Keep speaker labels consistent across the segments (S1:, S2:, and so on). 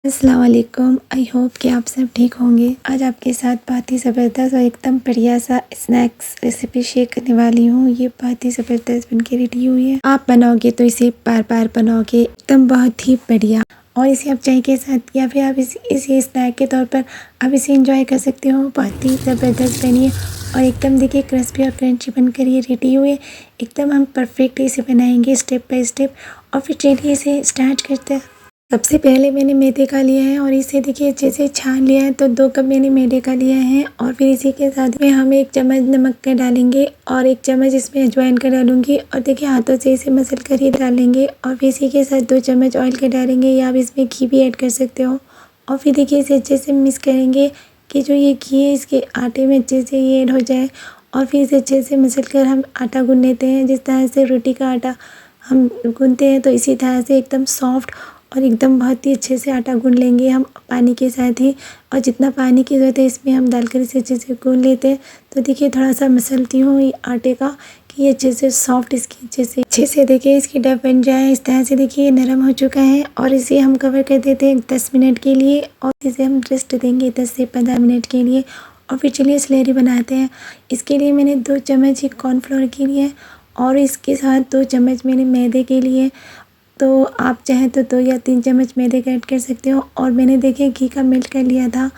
S1: अस्सलाम वालेकुम। I hope कि आप सब ठीक होंगे। आज आपके साथ बहुत ही ज़बरदस्त और एकदम बढ़िया सा स्नैक्स रेसिपी शेयर करने वाली हूँ। ये बहुत ही ज़बरदस्त बनके रेडी हुई है। आप बनाओगे तो इसे बार बार बनाओगे, एकदम बहुत ही बढ़िया। और इसे आप चाय के साथ या फिर आप इसे स्नैक के तौर पर आप इसे इंजॉय कर सकते हो। बहुत ही ज़बरदस्त बनी है और एकदम देखिए क्रिस्पी और क्रंची बनकर ये रेडी हुई है। एकदम हम परफेक्ट इसे बनाएंगे स्टेप बाय स्टेप। और फिर चलिए इसे स्टार्ट करते हैं। सबसे पहले मैंने मैदे का लिया है और इसे देखिए अच्छे से छान लिया है। तो 2 कप मैंने मैदे का लिया है और फिर इसी के साथ में हम 1 चम्मच नमक का डालेंगे और 1 चम्मच इसमें अजवाइन का डालूंगी और देखिए हाथों से इसे मसल कर ही डालेंगे। और फिर इसी के साथ 2 चम्मच ऑयल का डालेंगे या आप इसमें घी भी ऐड कर सकते हो। और फिर देखिए इसे अच्छे से मिक्स करेंगे कि जो ये घी है इसके आटे में अच्छे से ये ऐड हो जाए। और फिर इसे अच्छे से मसल कर हम आटा गूँध लेते हैं। जिस तरह से रोटी का आटा हम गूँधते हैं तो इसी तरह से एकदम सॉफ्ट और एकदम बहुत ही अच्छे से आटा गूँध लेंगे हम पानी के साथ ही। और जितना पानी की ज़रूरत है इसमें हम डालकर इसे अच्छे से गूँध लेते हैं। तो देखिए थोड़ा सा मसलती हूँ ये आटे का कि ये अच्छे से सॉफ्ट इसकी अच्छे से देखिए इसकी डो बन जाए। इस तरह से देखिए ये नरम हो चुका है और इसे हम कवर कर देते हैं 10 मिनट के लिए और इसे हम रेस्ट देंगे 10 से 15 मिनट के लिए। और फिर चलिए स्लरी बनाते हैं। इसके लिए मैंने 2 चम्मच ही कॉर्नफ्लोर के लिए और इसके साथ 2 चम्मच मैंने मैदे के लिए। तो आप चाहें तो 2 या 3 चम्मच मैदे का ऐड कर सकते हो। और मैंने देखिए घी का मेल्ट कर लिया था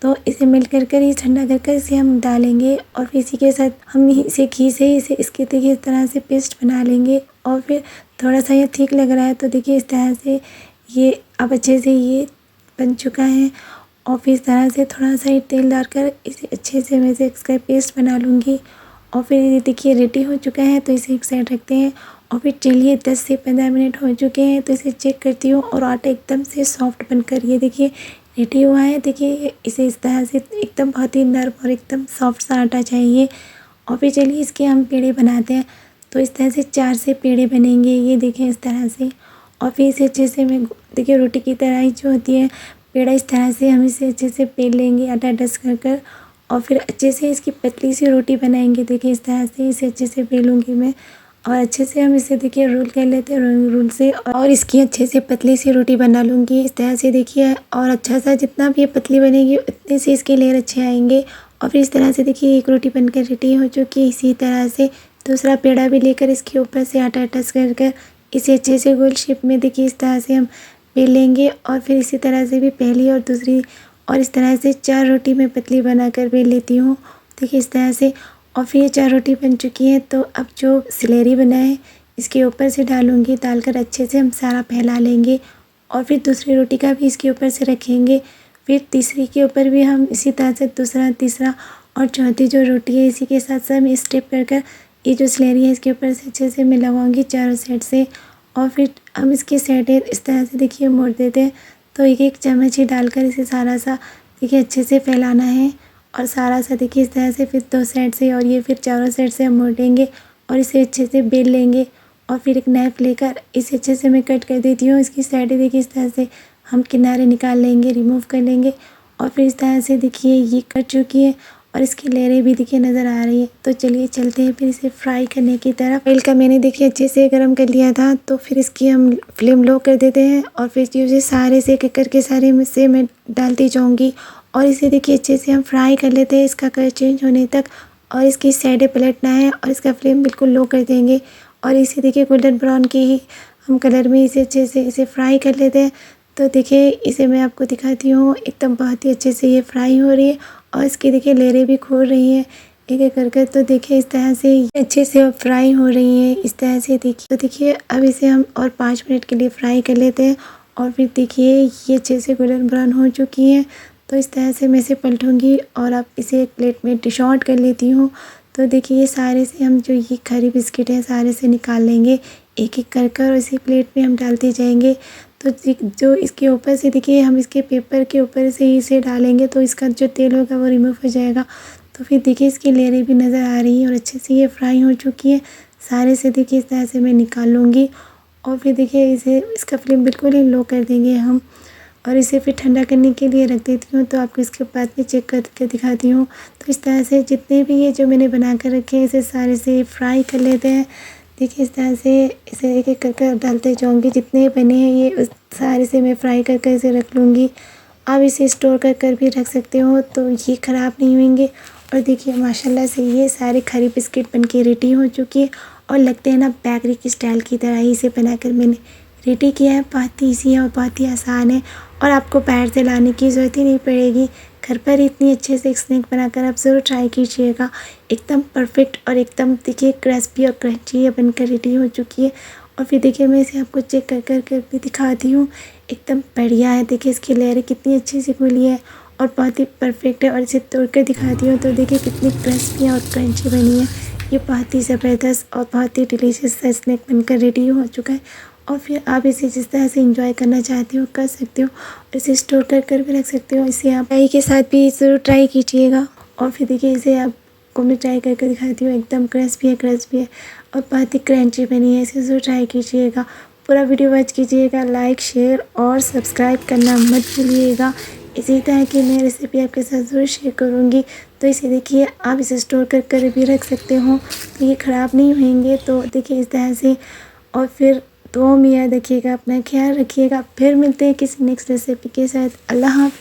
S1: तो इसे मेल्ट कर ही ठंडा कर इसे हम डालेंगे। और फिर इसी के साथ हम इसे घी से इसे इसके देखिए इस तरह से पेस्ट बना लेंगे। और फिर थोड़ा सा ये ठीक लग रहा है तो देखिए इस तरह से ये अब अच्छे से ये बन चुका है। और फिर इस तरह से थोड़ा सा ही तेल डालकर इसे अच्छे से मैं इसका पेस्ट बना लूँगी। और फिर ये देखिए रेडी हो चुका है तो इसे एक साइड रखते हैं। और फिर चलिए 10 से 15 मिनट हो चुके हैं तो इसे चेक करती हूँ और आटा एकदम से सॉफ्ट बनकर ये देखिए रेडी हुआ है। देखिए इसे इस तरह से एकदम बहुत ही नरम और एकदम सॉफ्ट सा आटा चाहिए। और फिर चलिए इसके हम पेड़े बनाते हैं। तो इस तरह से 4 से पेड़े बनेंगे ये देखिए इस तरह से। और फिर इसे अच्छे से मैं देखिए रोटी की तरह ही जो होती है पेड़ा इस तरह से हम इसे अच्छे से बेल लेंगे आटा डस्ट कर। और फिर अच्छे से इसकी पतली सी रोटी बनाएंगे। देखिए इस तरह से इसे अच्छे से बेलूँगी मैं और अच्छे से हम इसे देखिए रोल कर लेते हैं रोल से। और इसकी अच्छे से पतली सी रोटी बना लूँगी इस तरह से देखिए। और अच्छा सा जितना भी ये पतली बनेगी उतने से इसके लेयर अच्छे आएंगे। और फिर इस तरह से देखिए एक रोटी बनकर रेडी हो चुकी है। इसी तरह से दूसरा पेड़ा भी लेकर इसके ऊपर से आटा टच कर इसे अच्छे से गोल शेप में देखिए इस तरह से हम बेल लेंगे। और फिर इसी तरह से भी पहली और दूसरी और इस तरह से 4 रोटी मैं पतली बनाकर बेल लेती हूँ देखिए इस तरह से। और फिर ये 4 रोटी बन चुकी है तो अब जो स्लरी बना है इसके ऊपर से डालूँगी। डालकर अच्छे से हम सारा फैला लेंगे। और फिर दूसरी रोटी का भी इसके ऊपर से रखेंगे। फिर तीसरी के ऊपर भी हम इसी तरह से दूसरा तीसरा और चौथी जो रोटी है इसी के साथ साथ हम स्टेप कर ये जो स्लरी है इसके ऊपर से अच्छे से मैं लगाऊंगी चारों साइड से। और फिर हम इसके साइड इस तरह से देखिए मोड़ देते हैं। तो एक चम्मच ही डालकर इसे सारा सा देखिए अच्छे से फैलाना है। और सारा सा देखिए इस तरह से फिर 2 साइड से और ये फिर चारों साइड से हम मोड़ेंगे और इसे अच्छे से बेल लेंगे। और फिर एक नाइफ़ लेकर इसे अच्छे से मैं कट कर देती हूँ। इसकी साइड देखिए इस तरह से हम किनारे निकाल लेंगे, रिमूव कर लेंगे। और फिर इस तरह से देखिए ये कट चुकी है और इसकी लेयरें भी देखिए नज़र आ रही है। तो चलिए चलते हैं फिर इसे फ्राई करने की तरफ। ऑयल का मैंने देखिए अच्छे से गर्म कर लिया था तो फिर इसकी हम फ्लेम लो कर देते हैं। और फिर ये सारे से एक करके सारे में से मैं डालती जाऊँगी और इसे देखिए अच्छे से हम फ्राई कर लेते हैं इसका कलर चेंज होने तक। और इसकी साइडें पलटना है और इसका फ्लेम बिल्कुल लो कर देंगे। और इसे देखिए गोल्डन ब्राउन की ही हम कलर में इसे अच्छे से इसे फ्राई कर लेते हैं। तो देखिए इसे मैं आपको दिखाती हूँ एकदम बहुत ही अच्छे से ये फ्राई हो रही है और इसकी देखिए लेयरें भी खोल रही हैं एक एक करके। तो देखिए इस तरह से ये अच्छे से अब फ्राई हो रही है इस तरह से देखिए। तो देखिए अब इसे हम और 5 मिनट के लिए फ्राई कर लेते हैं। और फिर देखिए ये अच्छे से गोल्डन ब्राउन हो चुकी है। तो इस तरह से मैं इसे पलटूँगी और अब इसे एक प्लेट में डिश आउट कर लेती हूँ। तो देखिए ये सारे से हम जो ये खरी बिस्किट है सारे से निकाल लेंगे एक एक कर और इसी प्लेट में हम डालते जाएंगे। तो जो इसके ऊपर से देखिए हम इसके पेपर के ऊपर से ही इसे डालेंगे तो इसका जो तेल होगा वो रिमूव हो जाएगा। तो फिर देखिए इसकी लेयरें भी नज़र आ रही है और अच्छे से ये फ्राई हो चुकी है। सारे से देखिए इस तरह से मैं निकाल लूँगी। और फिर देखिए इसे इसका फ्लेम बिल्कुल ही लो कर देंगे हम और इसे फिर ठंडा करने के लिए रख देती हूँ। तो आपको इसके बाद में चेक करके दिखाती हूँ। तो इस तरह से जितने भी ये जो मैंने बना कर रखे हैं इसे सारे से फ्राई कर लेते हैं। देखिए इस तरह से इसे एक एक कर डालते जाऊँगी। जितने बने हैं ये उस सारे से मैं फ्राई कर इसे रख लूँगी। आप इसे स्टोर कर भी रख सकते हो तो ये ख़राब नहीं होंगे। और देखिए माशाल्लाह से ये सारे खरी बिस्किट बन के रेडी हो चुकी है और लगते हैं ना बेकरी की स्टाइल की तरह ही इसे बनाकर मैंने रेडी किया है। बहुत ही ईजी है और बहुत ही आसान है और आपको बाहर से लाने की ज़रूरत ही नहीं पड़ेगी। घर पर इतनी अच्छे से एक स्नैक बनाकर आप ज़रूर ट्राई कीजिएगा। एकदम परफेक्ट और एकदम देखिए क्रिस्पी और क्रंची ये बनकर रेडी हो चुकी है। और फिर देखिए मैं इसे आपको चेक कर भी दिखाती हूँ। एकदम बढ़िया है। देखिए इसकी लेयर कितनी अच्छी सी खुली है और बहुत ही परफेक्ट है। और इसे तोड़ कर दिखाती हूँ तो देखिए कितनी क्रिस्पी और क्रंची बनी है। ये बहुत ही ज़बरदस्त और बहुत ही डिलीशियस सा स्नैक बनकर रेडी हो चुका है। और फिर आप इसे जिस तरह से एंजॉय करना चाहते हो कर सकते हो और इसे स्टोर कर भी रख सकते हो। इसे आप चाय के साथ भी ज़रूर ट्राई कीजिएगा। और फिर देखिए इसे आपको मैं ट्राई करके दिखाती हूँ। एकदम क्रिस्पी है और बहुत ही क्रंची बनी है। इसे ज़रूर ट्राई कीजिएगा। पूरा वीडियो वॉच कीजिएगा। लाइक शेयर और सब्सक्राइब करना मत भूलिएगा। इसी तरह की मैं रेसिपी आपके साथ ज़रूर शेयर करूँगी। तो इसे देखिए आप इसे स्टोर कर भी रख सकते हो तो ये ख़राब नहीं होंगे। तो देखिए इस तरह से। और फिर दुआ में याद रखिएगा, अपना ख्याल रखिएगा। फिर मिलते हैं किसी नेक्स्ट रेसिपी के साथ। अल्लाह हाफ़िज़।